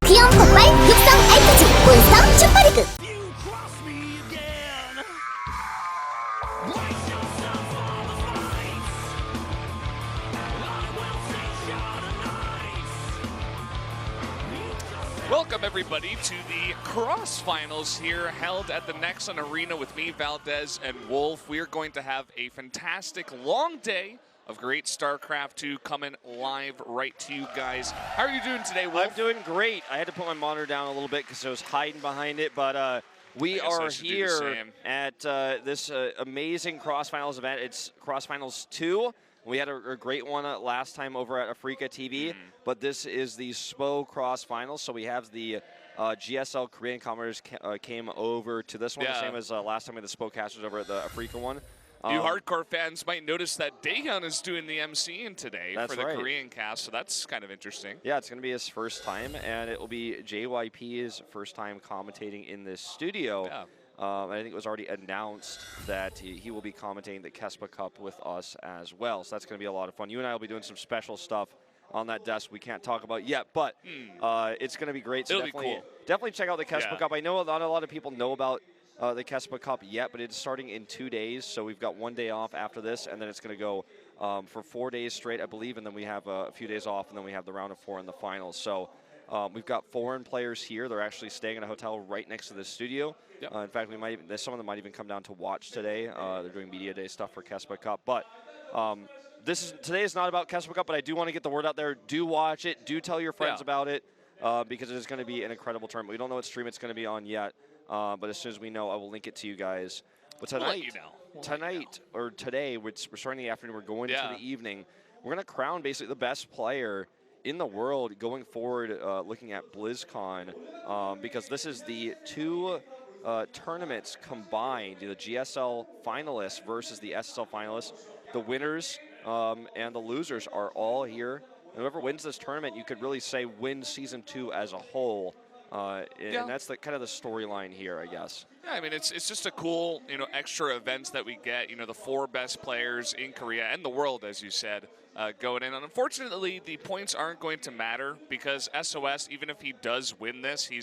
귀여운 폭발 육성 RPG 몬스터 슈퍼리그. Welcome everybody to the CrossFinals here, held at the Nexon Arena with me, Valdez, and Wolf. We are going to have a fantastic long day of great StarCraft 2 coming live right to you guys. How are you doing today, Wolf? I'm doing great. I had to put my monitor down a little bit because I was hiding behind it, but we are here at this amazing CrossFinals event. It's CrossFinals 2. We had a great one last time over at Africa TV, but this is the SPO CrossFinals, so we have the GSL Korean commenters came over to this one, the same as last time we had the SPO casters over at the Africa one. You hardcore fans might notice that Daehyun is doing the MCing today for the Korean cast, so that's kind of interesting. Yeah, it's going to be his first time, and it will be JYP's first time commentating in this studio. Yeah. I think it was already announced that he will be commentating the Kespa Cup with us as well, so that's going to be a lot of fun. You and I will be doing some special stuff on that desk we can't talk about yet, but it's going to be great. So definitely check out the Kespa Cup. I know not a lot of people know about the Kespa Cup yet, but it's starting in 2 days, so we've got 1 day off after this, and then it's going to go for 4 days straight, I believe, and then we have a few days off, and then we have the round of 4 in the finals. So we've got foreign players here. They're actually staying in a hotel right next to the studio. Yep. In fact, some of them might even come down to watch today. They're doing media day stuff for Kespa Cup, but today is not about Kespa Cup, but I do want to get the word out there. Do watch it. Do tell your friends about it because it is going to be an incredible tournament. We don't know what stream it's going to be on yet. But as soon as we know, I will link it to you guys. But tonight, or today, we're starting the afternoon. We're going into the evening. We're going to crown basically the best player in the world going forward, looking at BlizzCon, because this is the two tournaments combined, the GSL finalists versus the SSL finalists. The winners and the losers are all here. And whoever wins this tournament, you could really say wins Season 2 as a whole. And that's kind of the storyline here, I guess. Yeah, I mean, it's just a cool, extra events that we get. The 4 best players in Korea and the world, as you said, going in. And unfortunately, the points aren't going to matter because SOS, even if he does win this, he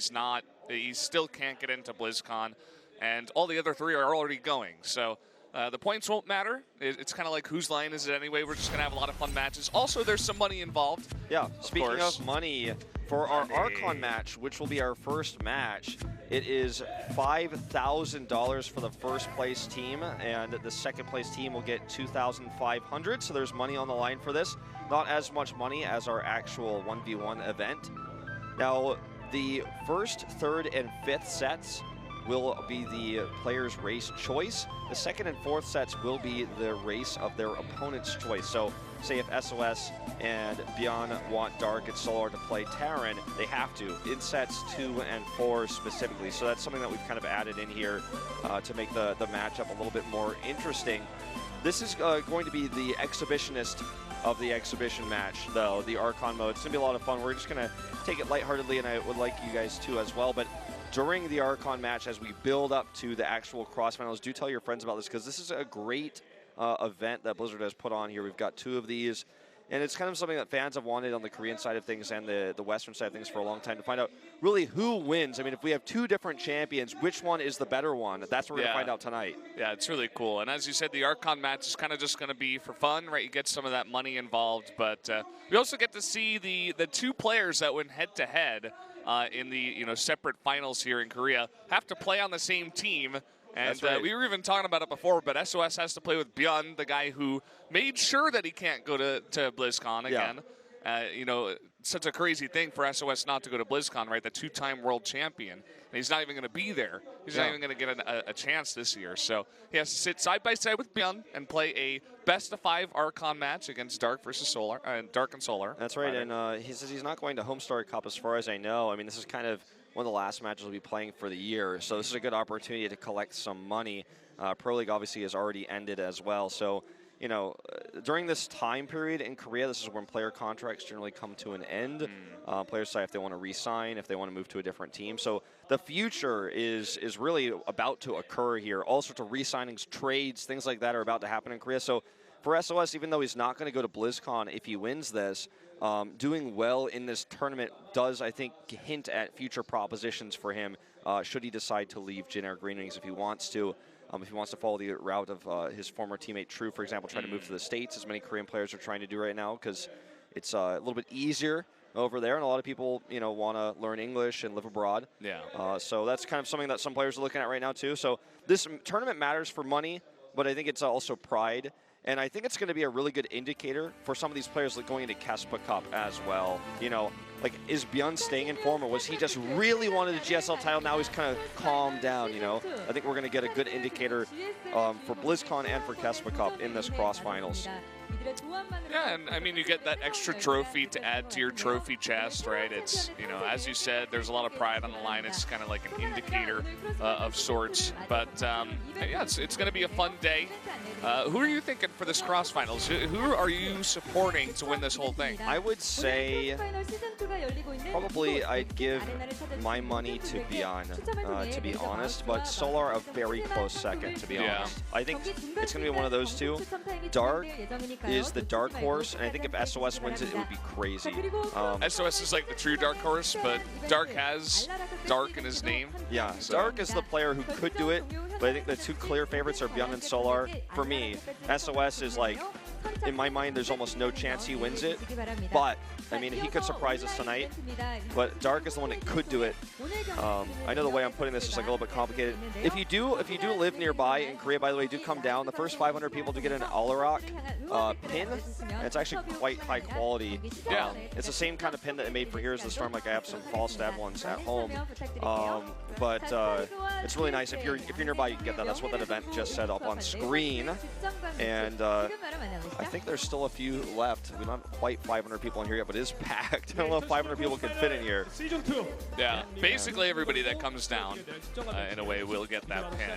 still can't get into BlizzCon, and all the other 3 are already going. So the points won't matter. It's kind of like whose line is it anyway? We're just going to have a lot of fun matches. Also, there's some money involved. Yeah, speaking of money, for our Archon match, which will be our first match, it is $5,000 for the first place team, and the second place team will get $2,500. So there's money on the line for this. Not as much money as our actual 1v1 event. Now, the first, third, and fifth sets will be the player's race choice. The second and fourth sets will be the race of their opponent's choice. So say if SOS and Beyond want Dark and Solar to play Terran, they have to, in sets 2 and 4 specifically. So that's something that we've kind of added in here to make the matchup a little bit more interesting. This is going to be the exhibitionist of the exhibition match, though, the Archon mode. It's going to be a lot of fun. We're just going to take it lightheartedly, and I would like you guys to as well. But during the Archon match, as we build up to the actual CrossFinals, do tell your friends about this, because this is a great event that Blizzard has put on here. We've got 2 of these, and it's kind of something that fans have wanted on the Korean side of things and the Western side of things for a long time, to find out really who wins. I mean, if we have 2 different champions, which one is the better one? That's what we're going to find out tonight. Yeah, it's really cool. And as you said, the Archon match is kind of just going to be for fun, right? You get some of that money involved, but we also get to see the 2 players that went head-to-head in the separate finals here in Korea have to play on the same team. And we were even talking about it before, but SOS has to play with Byeon, the guy who made sure that he can't go to BlizzCon again. Such a crazy thing for SOS not to go to BlizzCon, right? The 2-time world champion. And he's not even going to be there. He's not even going to get a chance this year. So he has to sit side by side with Byeon and play a best-of-5 Archon match against Dark versus Solar, Dark and Solar. That's right, and he says he's not going to Homestar Cup as far as I know. I mean, this is kind of one of the last matches we'll be playing for the year, so this is a good opportunity to collect some money. Pro League obviously has already ended as well, so during this time period in Korea, this is when player contracts generally come to an end. Players decide if they want to re-sign, if they want to move to a different team. So the future is really about to occur here. All sorts of re-signings, trades, things like that are about to happen in Korea. So for SOS, even though he's not going to go to BlizzCon if he wins this, doing well in this tournament does, I think, hint at future propositions for him should he decide to leave Jin Air Green Wings if he wants to. If he wants to follow the route of his former teammate True, for example, trying to move to the States, as many Korean players are trying to do right now, because it's a little bit easier over there, and a lot of people, want to learn English and live abroad. Yeah. So that's kind of something that some players are looking at right now too. So this tournament matters for money, but I think it's also pride. And I think it's going to be a really good indicator for some of these players going into Kespa Cup as well. Like, is Byun staying in form, or was he just really wanted a GSL title? Now he's kind of calmed down, I think we're going to get a good indicator for BlizzCon and for Kespa Cup in this cross-finals. Yeah, and I mean, you get that extra trophy to add to your trophy chest, right? It's, as you said, there's a lot of pride on the line. It's kind of like an indicator of sorts. But yeah, it's going to be a fun day. Who are you thinking for this cross-finals? Who are you supporting to win this whole thing? I would say probably I'd give my money to Byun, to be honest, but Solar a very close second, to be honest. I think it's going to be one of those two. Dark is the dark horse, and I think if SOS wins it, it would be crazy. SOS is like the true dark horse, but Dark has Dark in his name. Yeah, so. Dark is the player who could do it, but I think the two clear favorites are Byun and Solar. For me, SOS is like, in my mind, there's almost no chance he wins it, but I mean, he could surprise us tonight, but Dark is the one that could do it. I know the way I'm putting this is like a little bit complicated. If you do live nearby in Korea, by the way, do come down. The first 500 people to get an Alarak pin, and it's actually quite high quality. It's the same kind of pin that I made for Heroes of the Storm. Like, I have some fall stab ones at home, but it's really nice. If you're nearby, you can get that. That's what that event just set up on screen, and I think there's still a few left. We don't have quite 500 people in here yet, but it is packed. I don't know if 500 people can fit in here. Yeah, basically everybody that comes down, in a way, will get that pin.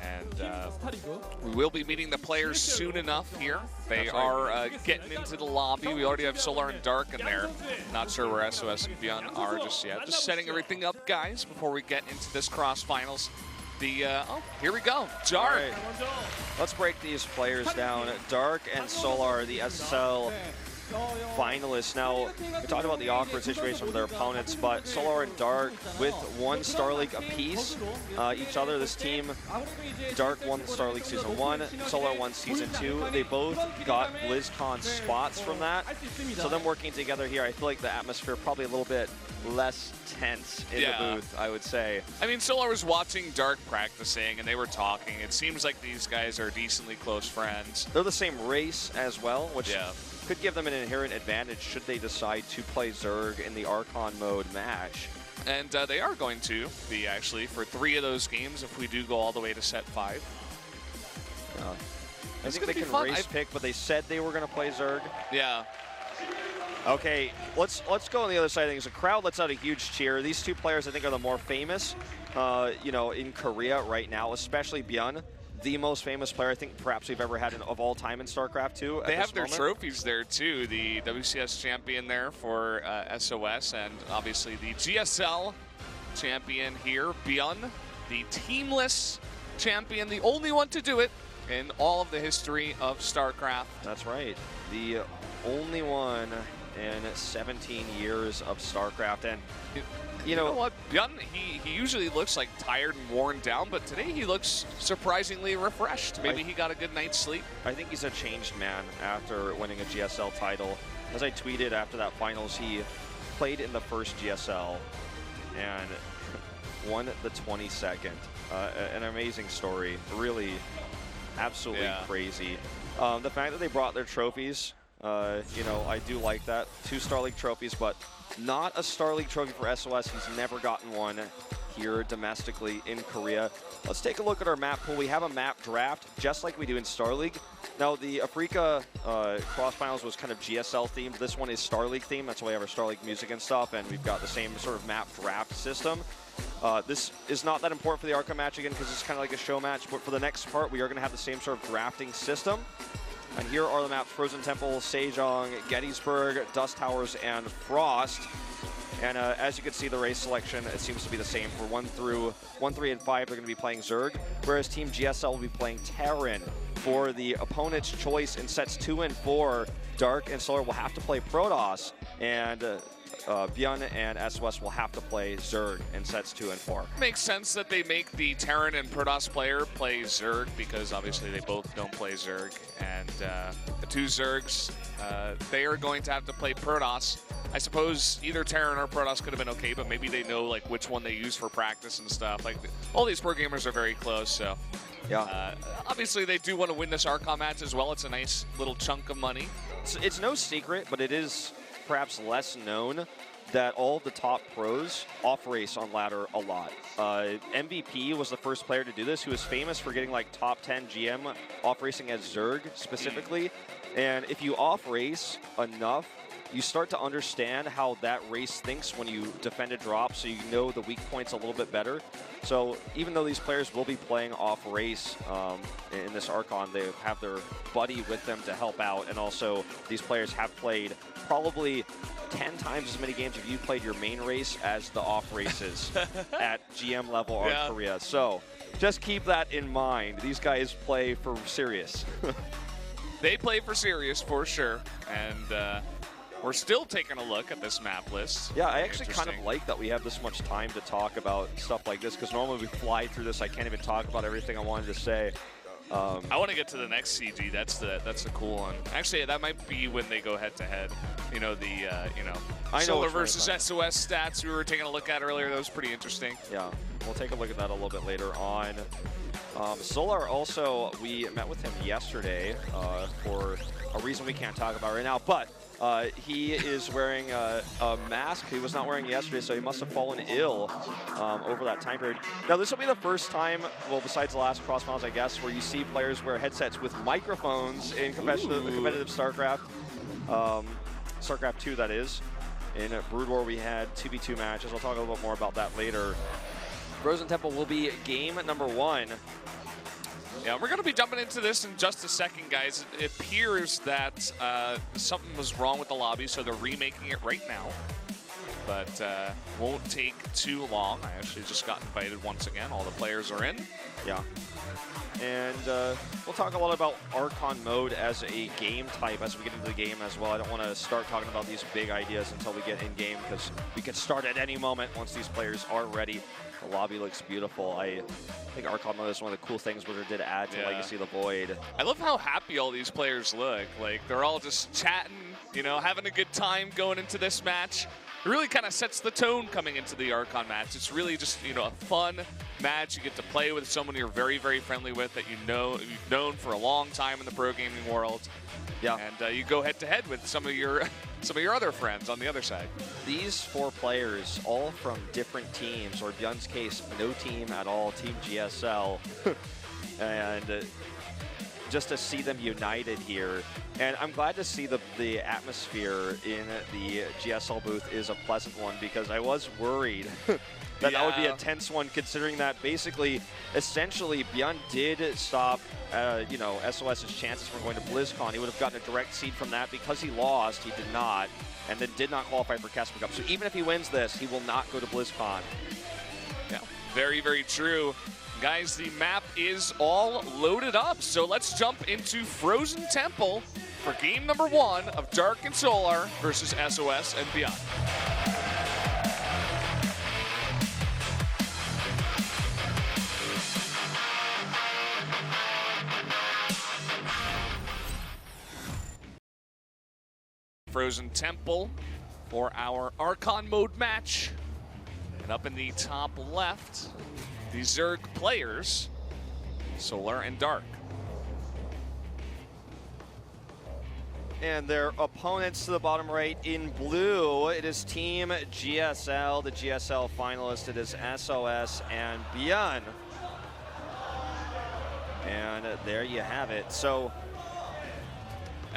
And we will be meeting the players soon enough here. They are getting into the lobby. We already have Solar and Dark in there. Not sure where SOS and Byun are just yet. Just setting everything up, guys, before we get into this cross-finals. Oh, here we go. Dark. Right. Let's break these players down. Dark and Solar, the SSL finalists. Now, we talked about the awkward situation with their opponents, but Solar and Dark with one Star League apiece each other. This team, Dark won Star League Season 1, Solar won Season 2. They both got BlizzCon spots from that. So them working together here, I feel like the atmosphere probably a little bit less tense in the booth, I would say. I mean, Solar was watching Dark practicing, and they were talking. It seems like these guys are decently close friends. They're the same race as well, which could give them an inherent advantage should they decide to play Zerg in the Archon mode match. And they are going to be, actually, for 3 of those games if we do go all the way to set 5. I think they can race pick, but they said they were going to play Zerg. Yeah. Okay, let's go on the other side of things. The crowd lets out a huge cheer. These two players, I think, are the more famous, in Korea right now, especially Byun, the most famous player I think perhaps we've ever had of all time in StarCraft 2. They have their trophies there too. The WCS champion there for SOS, and obviously the GSL champion here, Byun, the teamless champion, the only one to do it in all of the history of StarCraft. That's right, the only one in 17 years of StarCraft. And you know what, Byun, he usually looks like tired and worn down, but today he looks surprisingly refreshed. Maybe he got a good night's sleep. I think he's a changed man after winning a GSL title. As I tweeted after that finals, he played in the first GSL and won the 22nd. An amazing story, really absolutely crazy. The fact that they brought their trophies, I do like that. 2 Star League trophies, but not a Star League trophy for SOS. He's never gotten one here domestically in Korea. Let's take a look at our map pool. We have a map draft just like we do in Star League. Now, the Africa cross-finals was kind of GSL themed. This one is Star League themed. That's why we have our Star League music and stuff, and we've got the same sort of map draft system. This is not that important for the Archon match again because it's kind of like a show match, but for the next part, we are going to have the same sort of drafting system. And here are the maps: Frozen Temple, Sejong, Gettysburg, Dust Towers, and Frost. And as you can see, the race selection, it seems to be the same. For 1, 3, and 5, they're going to be playing Zerg, whereas Team GSL will be playing Terran. for the opponent's choice in sets 2 and 4. Dark and Solar will have to play Protoss, and Bjorn and SOS will have to play Zerg in sets 2 and 4. Makes sense that they make the Terran and Protoss player play Zerg, because obviously they both don't play Zerg. And the two Zergs, they are going to have to play Protoss. I suppose either Terran or Protoss could have been okay, but maybe they know like which one they use for practice and stuff. Like all these pro gamers are very close, so yeah. Obviously they do want to win this Archon match as well. It's a nice little chunk of money. It's no secret, but it is perhaps less known that all of the top pros off-race on ladder a lot. MVP was the first player to do this, who was famous for getting like top 10 GM off-racing as Zerg specifically. And if you off-race enough, you start to understand how that race thinks when you defend a drop, so you know the weak points a little bit better. So even though these players will be playing off race in this Archon, they have their buddy with them to help out. And also these players have played probably 10 times as many games if you played your main race as the off races at GM level or Korea. So just keep that in mind. These guys play for serious. They play for serious for sure. And we're still taking a look at this map list. Yeah, I actually kind of like that we have this much time to talk about stuff like this, because normally we fly through this. I can't even talk about everything I wanted to say. I want to get to the next CG. That's the cool one. Actually, that might be when they go head to head. You know, the Solar versus SOS stats we were taking a look at earlier. That was pretty interesting. Yeah, we'll take a look at that a little bit later on. Solar also, we met with him yesterday for a reason we can't talk about right now, but he is wearing a mask he was not wearing yesterday, so he must have fallen ill over that time period. Now, this will be the first time, well, besides the last CrossFinals, I guess, where you see players wear headsets with microphones in competitive StarCraft. StarCraft 2, that is. In Brood War, we had 2v2 matches. I'll talk a little bit more about that later. Frozen Temple will be game number 1. Yeah, we're going to be jumping into this in just a second, guys. It appears that something was wrong with the lobby, so they're remaking it right now. But won't take too long. I actually just got invited once again. All the players are in. Yeah. And we'll talk a lot about Archon mode as a game type as we get into the game as well. I don't want to start talking about these big ideas until we get in game, because we can start at any moment once these players are ready. The lobby looks beautiful. I think Archon mode is one of the cool things Blizzard did add to Legacy of the Void. I love how happy all these players look. Like, they're all just chatting, you know, having a good time going into this match. It really kind of sets the tone coming into the Archon match. It's really just, you know, a fun match. You get to play with someone you're very, very friendly with that you've known for a long time in the pro gaming world. Yeah. And you go head to head with some of your other friends on the other side. These 4 players, all from different teams, or Bjorn's case, no team at all, Team GSL. And just to see them united here. And I'm glad to see the atmosphere in the GSL booth is a pleasant one, because I was worried that that would be a tense one, considering that basically, essentially, Bjorn did stop, you know, SOS's chances from going to BlizzCon. He would have gotten a direct seed from that. Because he lost, he did not, and then did not qualify for Casper Cup. So even if he wins this, he will not go to BlizzCon. Yeah, very, very true. Guys, the map is all loaded up, so let's jump into Frozen Temple for game number 1 of Dark and Solar versus SOS and Beyond. Frozen Temple for our Archon mode match. And up in the top left, the Zerg players, Solar and Dark. And their opponents to the bottom right in blue, it is Team GSL, the GSL finalist. It is SOS and Bjorn. And there you have it. So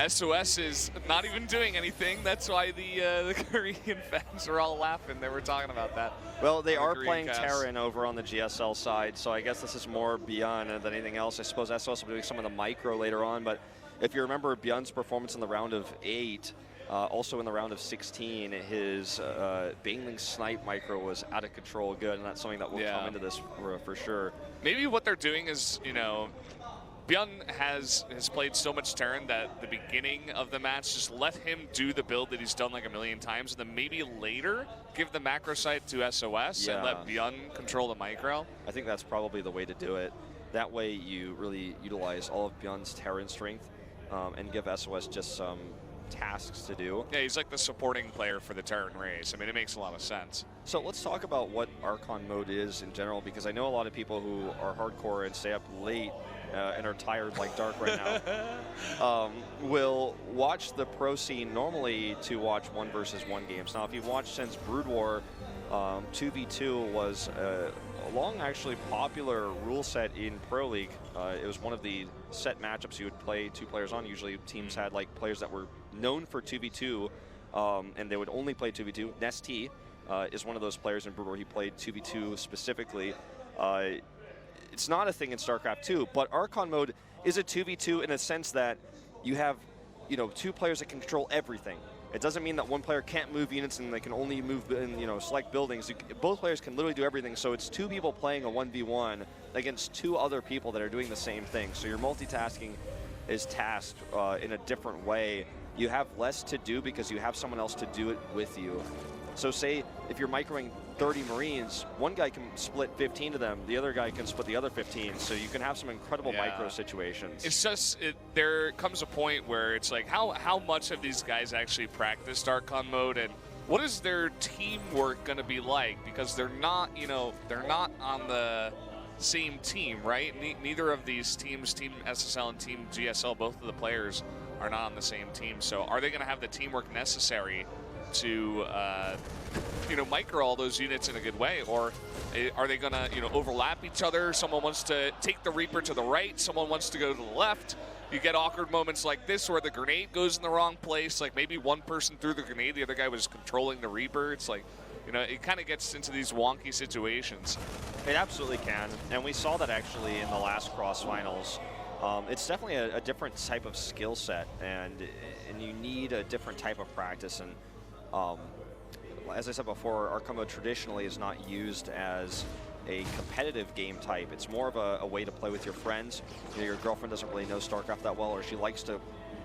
SOS is not even doing anything. That's why the Korean fans are all laughing. They were talking about that. Well, they are playing Terran over on the GSL side, so I guess this is more Bjorn than anything else. I suppose SOS will be doing some of the micro later on, but if you remember Bjorn's performance in the round of 8, also in the round of 16, his Baneling Snipe micro was out of control good, and that's something that will come into this for sure. Maybe what they're doing is, you know, Bjorn has played so much Terran that the beginning of the match, just let him do the build that he's done like a million times, and then maybe later give the macro side to SOS and let Bjorn control the micro. I think that's probably the way to do it. That way you really utilize all of Bjorn's Terran strength and give SOS just some tasks to do. Yeah, he's like the supporting player for the Terran race. I mean, it makes a lot of sense. So let's talk about what Archon mode is in general, because I know a lot of people who are hardcore and stay up late and are tired like Dark right now will watch the pro scene normally to watch 1 versus 1 games. Now, if you've watched since Brood War, 2v2 was a long, actually popular rule set in Pro League. It was one of the set matchups you would play 2 players on. Usually teams had like players that were known for 2v2 and they would only play 2v2. Nesty is one of those players in Brood War. He played 2v2 specifically. It's not a thing in StarCraft 2, but Archon mode is a 2v2 in a sense that you have, 2 players that can control everything. It doesn't mean that one player can't move units and they can only move in, select buildings. Both players can literally do everything. So it's 2 people playing a 1v1 against 2 other people that are doing the same thing. So your multitasking is tasked in a different way. You have less to do because you have someone else to do it with you. So say if you're microing 30 Marines, one guy can split 15 of them, the other guy can split the other 15, so you can have some incredible micro situations. It's just, there comes a point where it's like, how much have these guys actually practiced Archon mode, and what is their teamwork going to be like? Because they're not, they're not on the same team, right? Neither of these teams, Team SSL and Team GSL, both of the players are not on the same team. So are they going to have the teamwork necessary to micro all those units in a good way, or are they gonna overlap each other? Someone wants to take the Reaper to the right, someone wants to go to the left. You get awkward moments like this where the grenade goes in the wrong place, like maybe one person threw the grenade, the other guy was controlling the Reaper. It's like, it kind of gets into these wonky situations. It absolutely can, and we saw that actually in the last CrossFinals. It's definitely a different type of skill set, and you need a different type of practice. And as I said before, Archon mode traditionally is not used as a competitive game type. It's more of a way to play with your friends. Your girlfriend doesn't really know StarCraft that well, or she likes to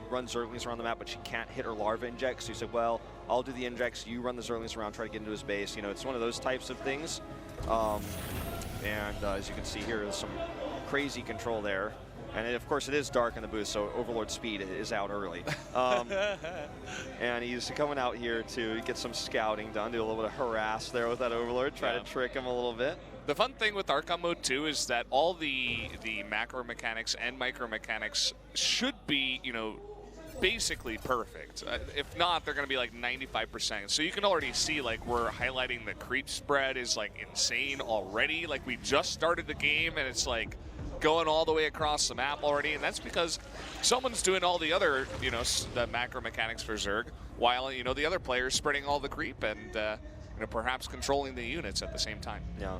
run Zerglings around the map, but she can't hit her larva injects. So you say, well, I'll do the injects, you run the Zerglings around, try to get into his base. It's one of those types of things. As you can see here, there's some crazy control there. And of course, it is dark in the booth, so Overlord speed is out early. And he's coming out here to get some scouting done, do a little bit of harass there with that Overlord, try to trick him a little bit. The fun thing with Archon mode too is that all the macro mechanics and micro mechanics should be, basically perfect. If not, they're going to be like 95%. So you can already see, like, we're highlighting the creep spread is like insane already. Like, we just started the game and it's like going all the way across the map already, and that's because someone's doing all the other, the macro mechanics for Zerg, while, the other player's spreading all the creep and, perhaps controlling the units at the same time. Yeah.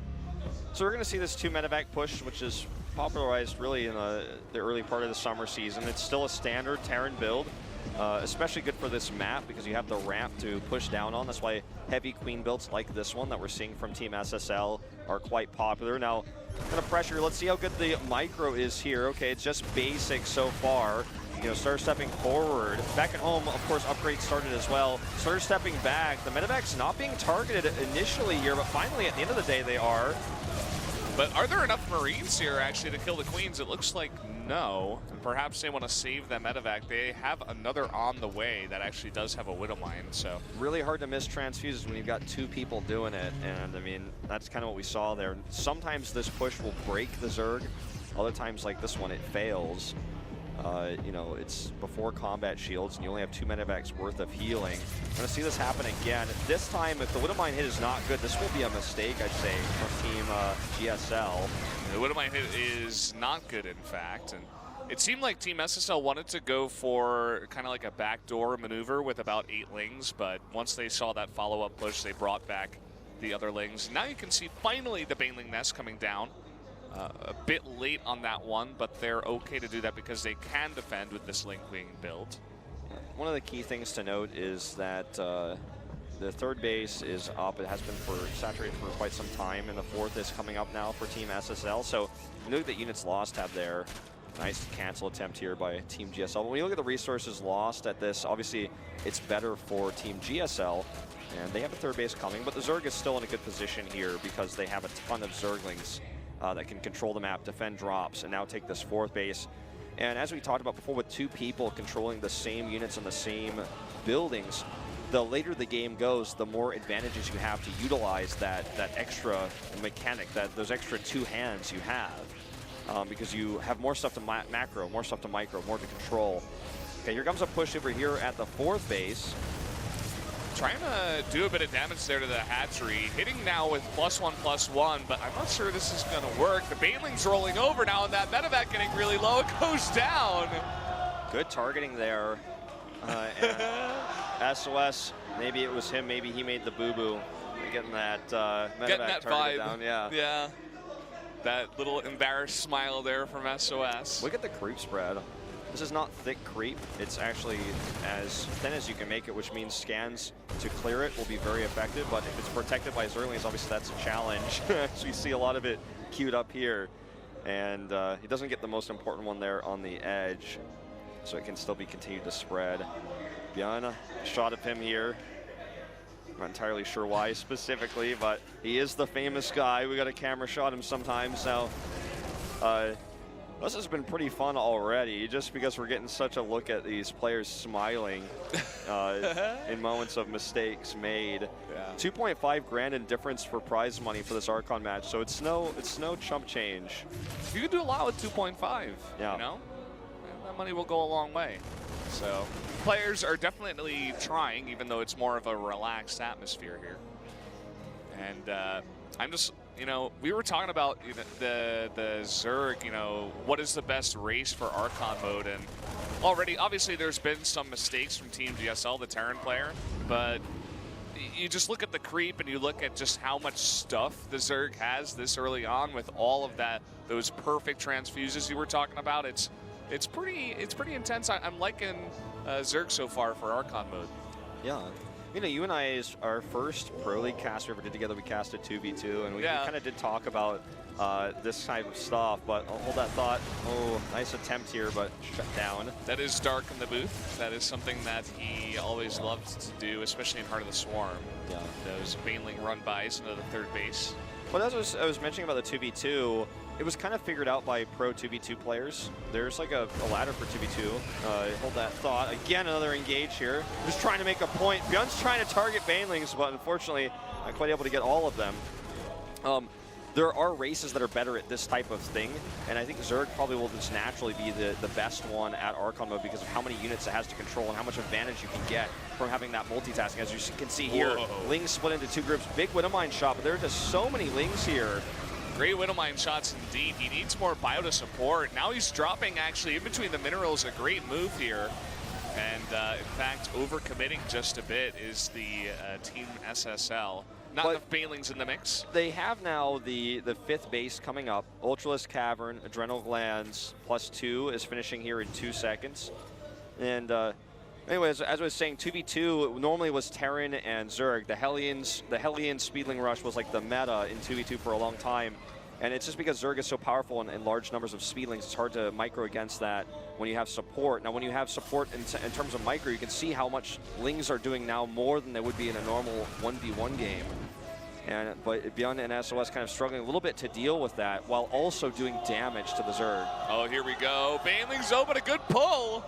So we're going to see this 2 medevac push, which is popularized really in the early part of the summer season. It's still a standard Terran build, especially good for this map because you have the ramp to push down on. That's why heavy queen builds like this one that we're seeing from Team SSL are quite popular. Now, kind of pressure, let's see how good the micro is here. Okay, it's just basic so far. Starter stepping forward. Back at home, of course, upgrades started as well. Starter stepping back. The medevac's not being targeted initially here, but finally at the end of the day they are. But are there enough Marines here actually to kill the Queens? It looks like no. And perhaps they want to save that medevac. They have another on the way that actually does have a Widowmine, so. Really hard to miss transfuses when you've got 2 people doing it. And I mean, that's kind of what we saw there. Sometimes this push will break the Zerg. Other times like this one, it fails. It's before combat shields, and you only have 2 medevacs worth of healing. I'm going to see this happen again. This time, if the Widowmine hit is not good, this will be a mistake, I'd say, from Team GSL. The Widowmine hit is not good, in fact. And it seemed like Team SSL wanted to go for kind of like a backdoor maneuver with about 8 lings, but once they saw that follow-up push, they brought back the other lings. Now you can see finally the Baneling Nest coming down. A bit late on that one, but they're okay to do that because they can defend with this Link Wing build. One of the key things to note is that the 3rd base is up. It has been saturated for quite some time, and the 4th is coming up now for Team SSL. So look at the units lost have there. Nice cancel attempt here by Team GSL. When you look at the resources lost at this, obviously it's better for Team GSL, and they have a third base coming, but the Zerg is still in a good position here because they have a ton of Zerglings that can control the map, defend drops, and now take this fourth base. And as we talked about before, with two people controlling the same units in the same buildings, the later the game goes, the more advantages you have to utilize that extra mechanic, those extra two hands you have. Because you have more stuff to macro, more stuff to micro, more to control. Okay, here comes a push over here at the fourth base. Trying to do a bit of damage there to the hatchery. Hitting now with +1/+1, but I'm not sure this is going to work. The Baneling's rolling over now, and that medevac getting really low. It goes down. Good targeting there. And SOS, maybe it was him, maybe he made the boo-boo. Getting that medevac targeted down, yeah. Yeah. That little embarrassed smile there from SOS. Look at the creep spread. This is not thick creep. It's actually as thin as you can make it, which means scans to clear it will be very effective. But if it's protected by Zerglings, obviously that's a challenge. So you see a lot of it queued up here. And he doesn't get the most important one there on the edge. So it can still be continued to spread. Bjorn, shot of him here. I'm not entirely sure why specifically, but he is the famous guy. We got a camera shot him sometimes. Now, this has been pretty fun already, just because we're getting such a look at these players smiling in moments of mistakes made. Yeah. 2.5 grand in difference for prize money for this Archon match, so it's no chump change. You can do a lot with 2.5. Yeah. You know, and that money will go a long way. So players are definitely trying, even though it's more of a relaxed atmosphere here. And I'm just, you know, we were talking about the Zerg, you know, what is the best race for Archon mode, and already, obviously, there's been some mistakes from Team GSL, the Terran player, but you just look at the creep and you look at just how much stuff the Zerg has this early on with all of those perfect transfuses you were talking about. It's pretty intense. I'm liking Zerg so far for Archon mode. Yeah. You know, you and I, our first Pro League cast we ever did together, we casted 2v2, and we kind of did talk about this type of stuff, but I'll hold that thought. Oh, nice attempt here, but shut down. That is Dark in the booth. That is something that he always loved to do, especially in Heart of the Swarm. Yeah. Those Baneling run-bys into the third base. Well, as I was mentioning about the 2v2, it was kind of figured out by pro 2v2 players. There's like a ladder for 2v2. Hold that thought. Again, another engage here. Just trying to make a point. Bjorn's trying to target Banelings, but unfortunately, not quite able to get all of them. There are races that are better at this type of thing, and I think Zerg probably will just naturally be the best one at Archon mode because of how many units it has to control and how much advantage you can get from having that multitasking. As you can see here, Lings split into two groups. Big Widowmine shot, but there are just so many Lings here. Great Widowmine shots indeed. He needs more bio to support. Now he's dropping actually in between the minerals. A great move here. And in fact, overcommitting just a bit is the Team SSL. Not enough Banelings in the mix. They have now the fifth base coming up. Ultralisk Cavern, Adrenal Glands, +2 is finishing here in 2 seconds. And anyways, as I was saying, 2v2 normally was Terran and Zerg. The Hellion Speedling Rush was like the meta in 2v2 for a long time. And it's just because Zerg is so powerful in large numbers of Speedlings, it's hard to micro against that when you have support. Now, when you have support in terms of micro, you can see how much Lings are doing now more than they would be in a normal 1v1 game. But Bjorn and SOS kind of struggling a little bit to deal with that while also doing damage to the Zerg. Oh, here we go. Banelings open a good pull.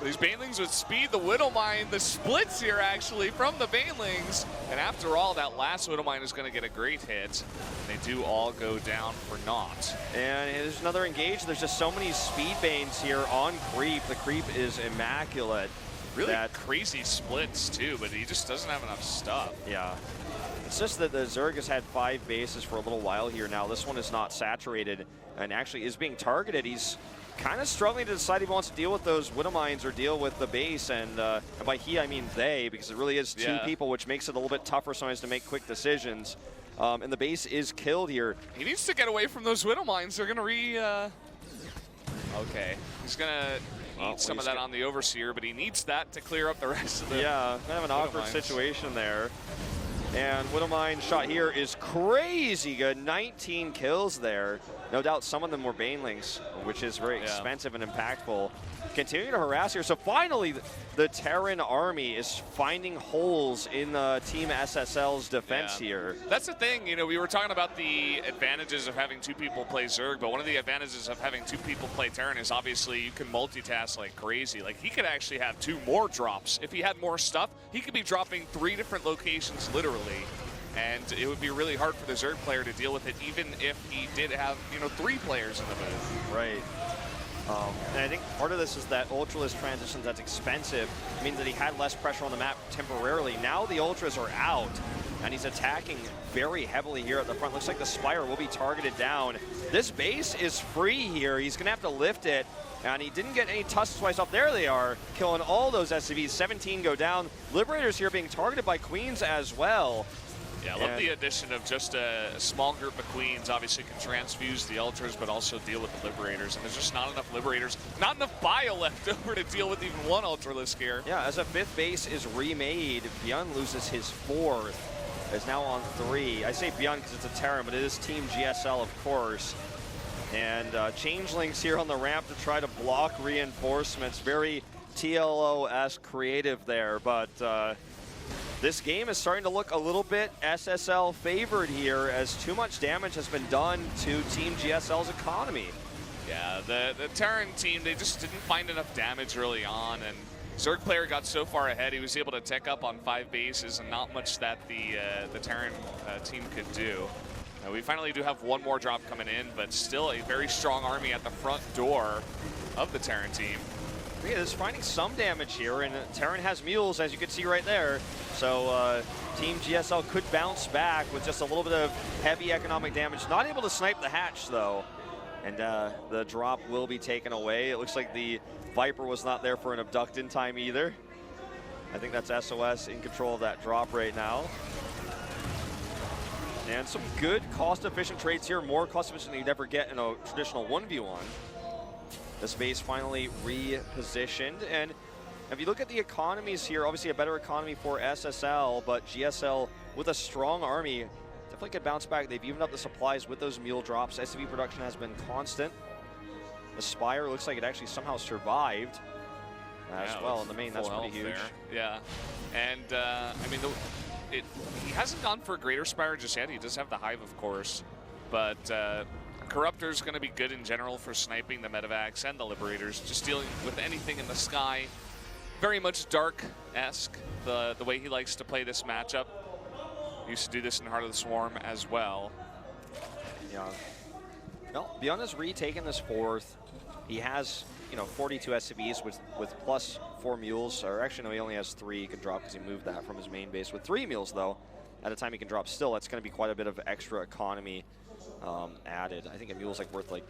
These Banelings with speed, the Widowmine, the splits here actually from the Banelings. And after all, that last Widowmine is going to get a great hit. They do all go down for naught. And there's another engage. There's just so many speed Banes here on creep. The creep is immaculate. Really crazy splits too, but he just doesn't have enough stuff. Yeah. It's just that the Zerg has had 5 bases for a little while here now. This one is not saturated and actually is being targeted. He's kind of struggling to decide if he wants to deal with those Widowmines or deal with the base, and by he I mean they, because it really is 2 people, which makes it a little bit tougher sometimes to make quick decisions. And the base is killed here. He needs to get away from those Widowmines. They're gonna okay, he's gonna eat some of that on the Overseer, but he needs that to clear up the rest of the kind of an awkward situation there. And Widowmine shot here is crazy good. 19 kills there. No doubt some of them were Banelings, which is very expensive and impactful. Continuing to harass here. So finally, the Terran army is finding holes in Team SSL's defense here. That's the thing, you know, we were talking about the advantages of having two people play Zerg, but one of the advantages of having two people play Terran is obviously you can multitask like crazy. Like, he could actually have 2 more drops. If he had more stuff, he could be dropping 3 different locations literally. And it would be really hard for the Zerg player to deal with it, even if he did have, you know, 3 players in the booth. Right. And I think part of this is that Ultralisk transitions that's expensive means that he had less pressure on the map temporarily. Now the Ultras are out, and he's attacking very heavily here at the front. Looks like the Spire will be targeted down. This base is free here. He's going to have to lift it, and he didn't get any tusks twice off. There they are, killing all those SCVs. 17 go down. Liberators here being targeted by Queens as well. Yeah, I love the addition of just a small group of Queens. Obviously can transfuse the Ultras, but also deal with the Liberators. And there's just not enough Liberators, not enough bio left over to deal with even one Ultralisk here. Yeah, as a 5th base is remade, Beyond loses his 4th. Is now on 3. I say Beyond because it's a Terran, but it is Team GSL, of course. And Changelings here on the ramp to try to block reinforcements. Very TLO-esque creative there, but this game is starting to look a little bit SSL favored here as too much damage has been done to Team GSL's economy. Yeah, the Terran team, they just didn't find enough damage early on, and Zerg player got so far ahead, he was able to tech up on 5 bases and not much that the Terran team could do. We finally do have 1 more drop coming in, but still a very strong army at the front door of the Terran team. Yeah, it's finding some damage here, and Terran has mules, as you can see right there. So Team GSL could bounce back with just a little bit of heavy economic damage. Not able to snipe the hatch, though. And the drop will be taken away. It looks like the Viper was not there for an abduct in time either. I think that's SOS in control of that drop right now. And some good cost-efficient trades here, more cost-efficient than you'd ever get in a traditional 1v1. This base finally repositioned, and if you look at the economies here, obviously a better economy for SSL, but GSL with a strong army definitely could bounce back. They've evened up the supplies with those mule drops. SCV production has been constant. The Spire looks like it actually somehow survived as well in the main. That's pretty huge. There. Yeah, and I mean, he hasn't gone for a greater Spire just yet. He does have the Hive, of course, but Corruptor's going to be good in general for sniping the Medivacs and the Liberators, just dealing with anything in the sky. Very much Dark-esque, the way he likes to play this matchup. He used to do this in Heart of the Swarm as well. Yeah. Well, Beyond has retaken this 4th. He has, you know, 42 SCVs with plus 4 mules, or actually no, he only has 3 he can drop because he moved that from his main base. With 3 mules, though, at a time he can drop still, that's going to be quite a bit of extra economy added. I think a mule's like worth like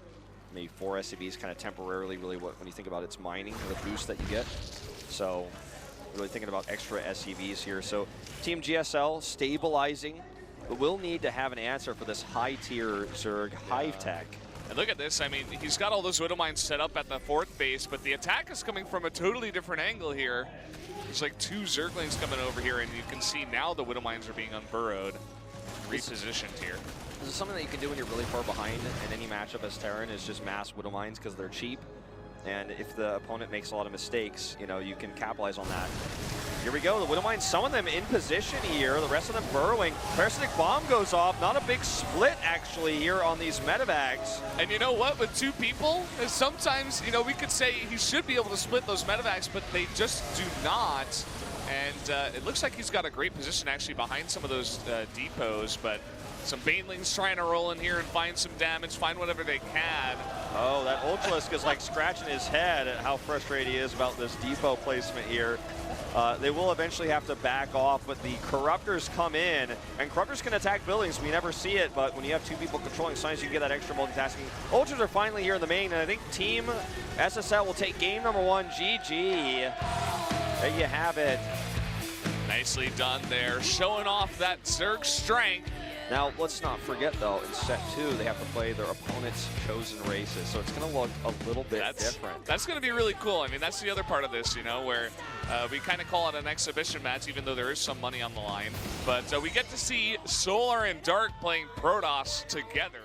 maybe 4 SCVs kind of temporarily, really when you think about its mining or the boost that you get. So really thinking about extra SCVs here. So Team GSL stabilizing, but we'll need to have an answer for this high-tier Zerg Hive tech. And look at this, I mean, he's got all those Widow Mines set up at the 4th base, but the attack is coming from a totally different angle here. There's like 2 Zerglings coming over here, and you can see now the Widow Mines are being unburrowed, repositioned here. This is something that you can do when you're really far behind in any matchup as Terran, is just mass Widow Mines because they're cheap. And if the opponent makes a lot of mistakes, you know, you can capitalize on that. Here we go, the Widow Mines, some of them in position here, the rest of them burrowing. Parasitic Bomb goes off, not a big split actually here on these Medivacs. And you know what, with 2 people, sometimes, you know, we could say he should be able to split those Medivacs, but they just do not. And it looks like he's got a great position actually behind some of those depots, but some Banelings trying to roll in here and find some damage, find whatever they can. Oh, that Ultralisk is like scratching his head at how frustrated he is about this depot placement here. They will eventually have to back off, but the Corruptors come in, and Corruptors can attack buildings. We never see it, but when you have 2 people controlling, sometimes you get that extra multitasking. Ultras are finally here in the main, and I think Team SSL will take game number 1. GG. There you have it. Nicely done there, showing off that Zerg strength. Now, let's not forget, though, in set 2, they have to play their opponent's chosen races, so it's going to look a little bit different. That's going to be really cool. I mean, that's the other part of this, you know, where we kind of call it an exhibition match, even though there is some money on the line. But we get to see Solar and Dark playing Protoss together.